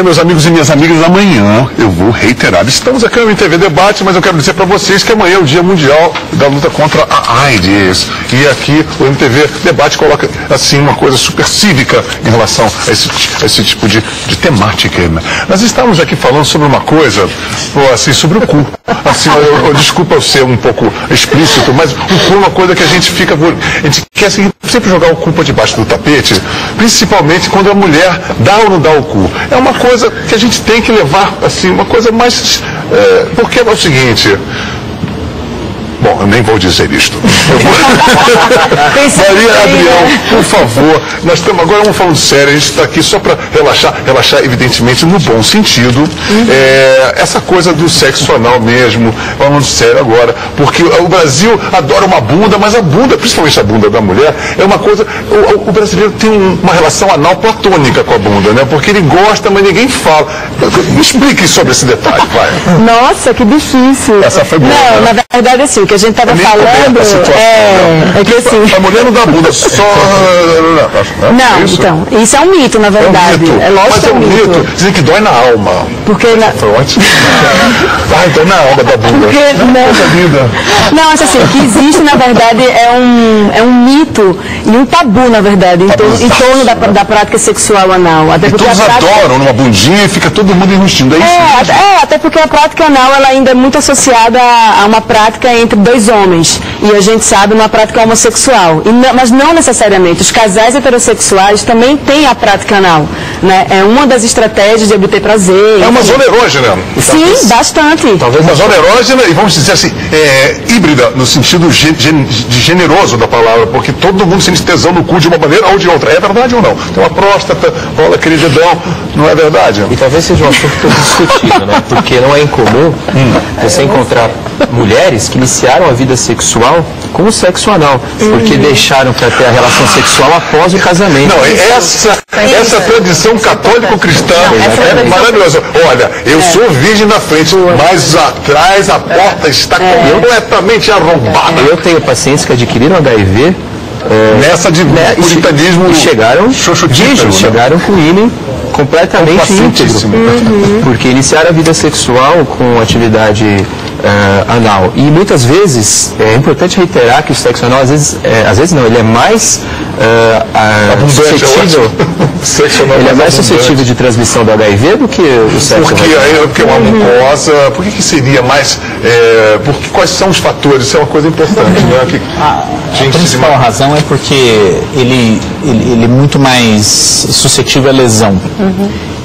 meus amigos e minhas amigas, amanhã eu vou reiterar. Estamos aqui no MTV Debate, mas eu quero dizer para vocês que amanhã é o Dia Mundial da Luta contra a AIDS. E aqui o MTV Debate coloca, assim, uma coisa super cívica em relação a esse tipo de temática. Né? Nós estamos aqui falando sobre uma coisa, assim, sobre o cu. Assim, desculpa eu ser um pouco explícito, mas o cu é uma coisa que a gente fica... A gente quer sempre jogar o cu para debaixo do tapete, principalmente quando a mulher dá ou não dá o cu. É uma coisa que a gente tem que levar, assim, uma coisa mais... porque é o seguinte... Bom, eu nem vou dizer isto. Maria Adrião, por favor, nós estamos agora vamos falando sério, a gente está aqui só para relaxar evidentemente no bom sentido. Essa coisa do sexo anal mesmo, falando sério agora, porque o Brasil adora uma bunda, mas a bunda, principalmente a bunda da mulher, é uma coisa, o brasileiro tem uma relação anal platônica com a bunda, né? Porque ele gosta, mas ninguém fala. Me explique sobre esse detalhe, vai. Nossa, que difícil. Essa foi boa. Não, né? na verdade, assim, o que a gente estava falando é que assim... A mulher não dá bunda, só... Não, isso? então, isso é um mito, na verdade. É um mito. É lógico que é um mito. Dizem que dói na alma. Porque... Dói na alma da bunda. Não, acho assim, o que existe, na verdade, é um mito e um tabu, na verdade, em torno da prática sexual anal. Até porque todos adoram numa bundinha e fica todo mundo enrustindo, é isso? Até porque a prática anal, ela ainda é muito associada a uma prática entre dois homens. E a gente sabe, uma prática homossexual. Mas não necessariamente. Os casais heterossexuais também têm a prática anal. Né? É uma das estratégias de obter prazer. É uma zona erógena. Sim, bastante. Talvez uma zona erógena e vamos dizer assim, híbrida, no sentido de generoso da palavra, porque todo mundo sente tesão no cu de uma maneira ou de outra. É verdade ou não? Tem uma próstata, rola aquele dedão, não é verdade? E talvez seja um assunto discutido, né? Porque não é incomum você encontrar mulheres que iniciaram a vida sexual com o sexo anal, porque deixaram para ter a relação sexual após o casamento. Não, essa tradição católico-cristã é maravilhosa. Olha, eu sou virgem na frente, mas atrás a porta está completamente arrombada. Eu tenho pacientes que adquiriram HIV nessa de puritanismo e chegaram chegaram com o ímã completamente íntegro, porque iniciaram a vida sexual com atividade anal. E muitas vezes é importante reiterar que o sexo anal, às vezes não, ele é mais suscetível. Ele é mais suscetível de transmissão do HIV do que o sexo anal. Porque uma mucosa, por que seria mais? Porque quais são os fatores? Isso é uma coisa importante, né? A principal razão é porque ele é muito mais suscetível à lesão.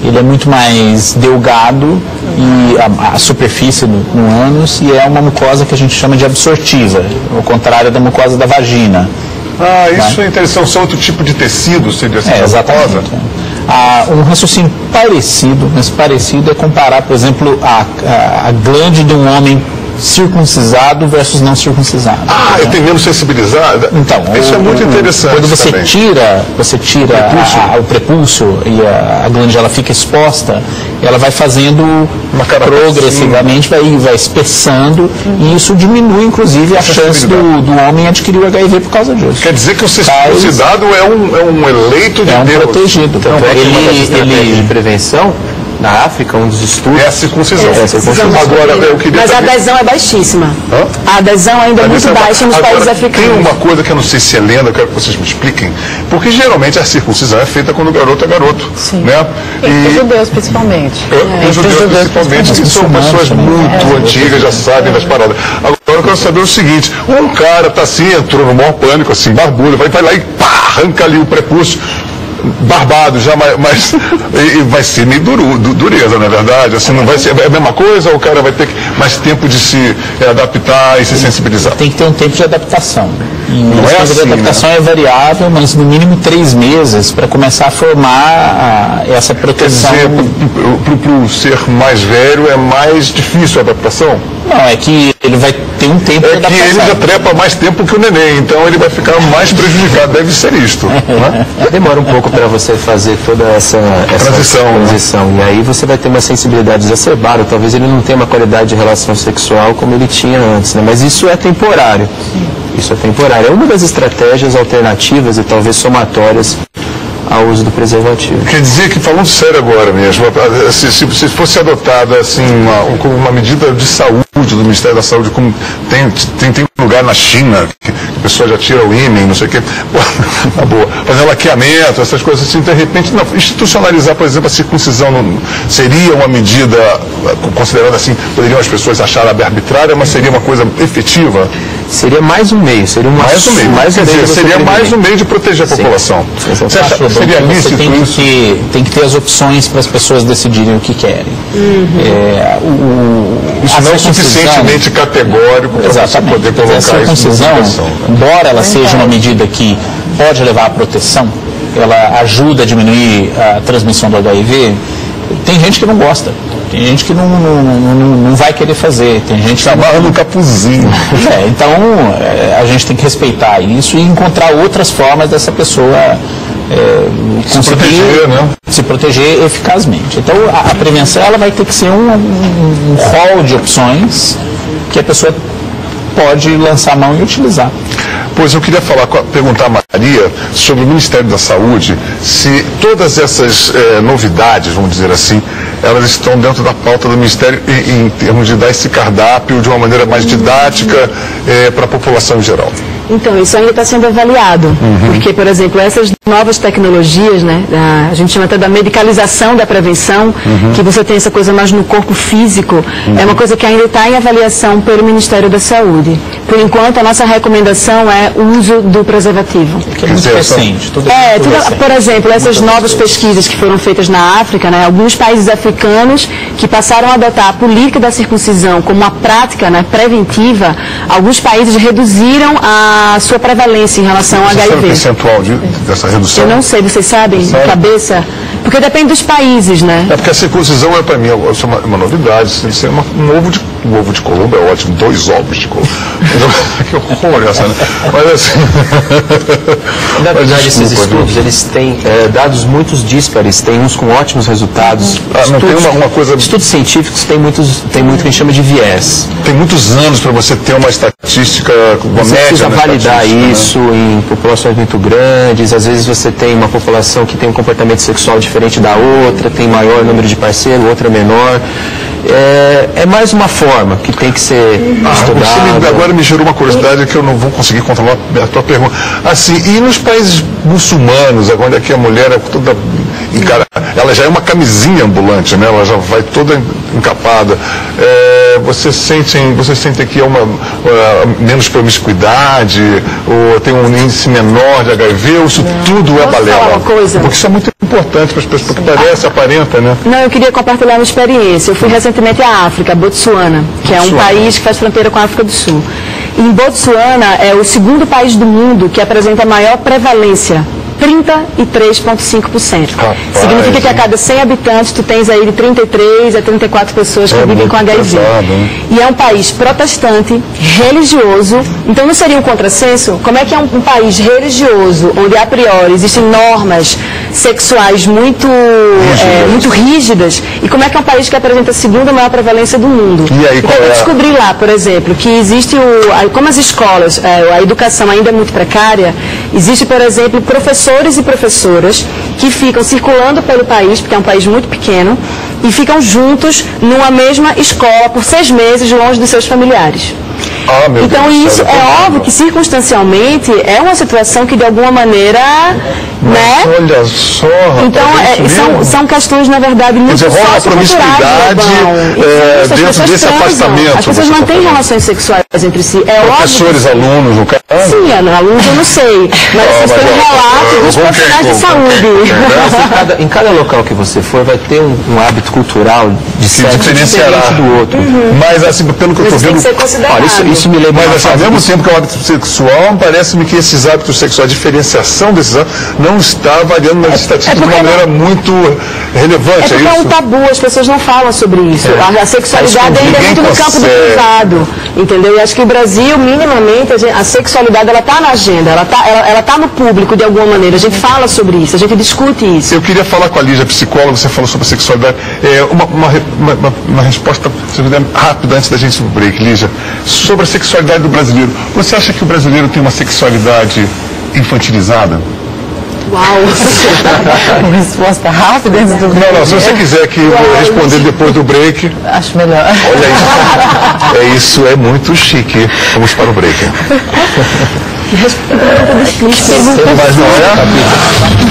Ele é muito mais delgado e a superfície no ânus, e é uma mucosa que a gente chama de absortiva, ao contrário da mucosa da vagina. Isso é interessante. São outro tipo de tecido, seria essa mucosa? Um raciocínio parecido, mas parecido é comparar, por exemplo, a glande de um homem circuncisado versus não circuncisado. Eu tenho menos sensibilizada? Então, isso é muito interessante. Quando você tira o prepúcio e a glândula ela fica exposta, ela vai fazendo progressivamente, vai espessando, e isso diminui, inclusive, a chance do homem adquirir o HIV por causa disso. Quer dizer que o circuncidado é um eleito de Deus. Protegido. Então, ele de prevenção. Na África, um dos estudos... É a circuncisão. Agora, mas a adesão é baixíssima. A adesão ainda é muito baixa nos países africanos. Tem uma coisa que eu não sei se é lenda, eu quero que vocês me expliquem, porque geralmente a circuncisão é feita quando o garoto é garoto. Sim. Né? Os judeus, principalmente. Os judeus, principalmente, que são pessoas muito antigas, já sabem das paradas. Agora eu quero saber o seguinte, um cara tá assim, entrou no maior pânico, assim, barbudo, vai lá e pá, arranca ali o prepúcio, barbado já, mas vai ser meio dureza, não é verdade? Assim, não vai ser a mesma coisa, ou o cara vai ter mais tempo de se adaptar e se sensibilizar? Tem que ter um tempo de adaptação. E não o tempo de adaptação é variável, mas no mínimo 3 meses para começar a formar essa proteção. Quer dizer, para o ser mais velho é mais difícil a adaptação? Não, é que ele vai ter um tempo de adaptação. É que ele já trepa mais tempo que o neném, então ele vai ficar mais prejudicado. Deve ser isto. Né? Demora um pouco para você fazer toda essa transição. E aí você vai ter uma sensibilidade exacerbada. Talvez ele não tenha uma qualidade de relação sexual como ele tinha antes, né? Mas isso é temporário. Isso é temporário. É uma das estratégias alternativas e talvez somatórias ao uso do preservativo. Quer dizer que, falando sério agora mesmo, se fosse adotada assim, uma medida de saúde do Ministério da Saúde, como tem lugar na China, que a pessoa já tira o ímã, não sei o quê, na boa, fazer laqueamento, essas coisas assim, de repente, não, institucionalizar, por exemplo, a circuncisão seria uma medida, considerando assim, poderiam as pessoas achar arbitrária, mas seria uma coisa efetiva? Seria mais um meio, seria mais um meio, seria mais um meio de proteger a população. Você acha que seria lícito isso? Tem que ter as opções para as pessoas decidirem o que querem. Isso não é suficientemente categórico para você poder colocar isso na situação. Embora ela seja uma medida que pode levar à proteção, ela ajuda a diminuir a transmissão do HIV, tem gente que não gosta. Tem gente que não vai querer fazer. Tem gente que amarra no capuzinho. Então, a gente tem que respeitar isso e encontrar outras formas dessa pessoa se proteger eficazmente. Então, a prevenção ela vai ter que ser um rol de opções que a pessoa pode lançar a mão e utilizar. Pois eu queria perguntar a Maria sobre o Ministério da Saúde, se todas essas novidades, vamos dizer assim, elas estão dentro da pauta do Ministério em termos de dar esse cardápio de uma maneira mais didática para a população em geral. Então, isso ainda está sendo avaliado, porque, por exemplo, essas novas tecnologias, né, a gente chama até da medicalização da prevenção, que você tem essa coisa mais no corpo físico, é uma coisa que ainda está em avaliação pelo Ministério da Saúde. Por enquanto, a nossa recomendação é o uso do preservativo. Que é muito recente. Por exemplo, essas novas pesquisas que foram feitas na África, né, alguns países africanos que passaram a adotar a política da circuncisão como uma prática, né, preventiva, alguns países reduziram a sua prevalência em relação ao HIV. Você sabe o percentual dessa redução? Eu não sei, vocês sabem de cabeça? Porque depende dos países, né? É porque a circuncisão para mim é uma novidade. Isso é um ovo de Colombo é ótimo, 2 ovos de Colombo. Que horror essa, né? Mas assim... Na verdade, esses estudos, eles têm dados muito díspares, tem uns com ótimos resultados. Não tem uma coisa... Estudos científicos tem muito que a gente chama de viés. Tem muitos anos para você ter uma estatística, uma você média. Você precisa validar isso, né, em populações muito grandes. Às vezes você tem uma população que tem um comportamento sexual diferente da outra, tem maior número de parceiros, outra menor. É mais uma forma que tem que ser estudada. Agora me gerou uma curiosidade que eu não vou conseguir controlar a tua pergunta. Assim, e nos países muçulmanos, onde aqui a mulher é toda ela já é uma camisinha ambulante, né? Ela já vai toda encapada. Você sente que é menos promiscuidade, ou tem um índice menor de HIV, ou isso tudo é balela? Porque isso é muito importante para as pessoas, porque aparenta, né? Não, eu queria compartilhar uma experiência. Eu fui recentemente à África, Botsuana, que é um país que faz fronteira com a África do Sul. Em Botsuana é o segundo país do mundo que apresenta a maior prevalência. 33,5%. Significa que a cada 100 habitantes tu tens aí de 33 a 34 pessoas que vivem com HIV. E é um país protestante, religioso. Então não seria um contrassenso? Como é que é um país religioso, onde a priori existem normas sexuais muito rígidas, e como é que é um país que apresenta a segunda maior prevalência do mundo? E aí, então eu descobri lá, por exemplo, que existe como as escolas, a educação ainda é muito precária, existe, por exemplo, professores e professoras que ficam circulando pelo país, porque é um país muito pequeno, e ficam juntos numa mesma escola por 6 meses longe dos seus familiares. Então isso é óbvio que circunstancialmente é uma situação que de alguma maneira, né? Olha só. Então são questões na verdade muito socioculturais. Dentro desse afastamento. As pessoas não têm relações sexuais entre si. Professores, alunos, no caso? Sim, alunos eu não sei, mas vocês têm um relato dos profissionais de saúde. Em cada local que você for vai ter um hábito cultural de sexo diferente do outro. Mas assim, pelo que eu estou vendo, isso me lembra. Mas assim, ao mesmo tempo que é um hábito sexual, parece-me que esses hábitos sexuais, a diferenciação desses hábitos, não está variando nas estatísticas de uma maneira muito relevante. É um tabu, as pessoas não falam sobre isso. A sexualidade ainda é muito no campo do privado, entendeu? E acho que o Brasil, minimamente, a sexualidade ela está na agenda, ela está no público de alguma maneira. A gente fala sobre isso, a gente discute isso. Eu queria falar com a Lígia, psicóloga, você falou sobre a sexualidade. Uma resposta rápida antes da gente ir pro break, Lígia. Sobre a sexualidade do brasileiro. Você acha que o brasileiro tem uma sexualidade infantilizada? Uau! Uma resposta rápida antes do break. Não, se você quiser que eu vou responder depois do break. Acho melhor. Olha isso. É muito chique. Vamos para o break. Pergunta difícil. Mas não é?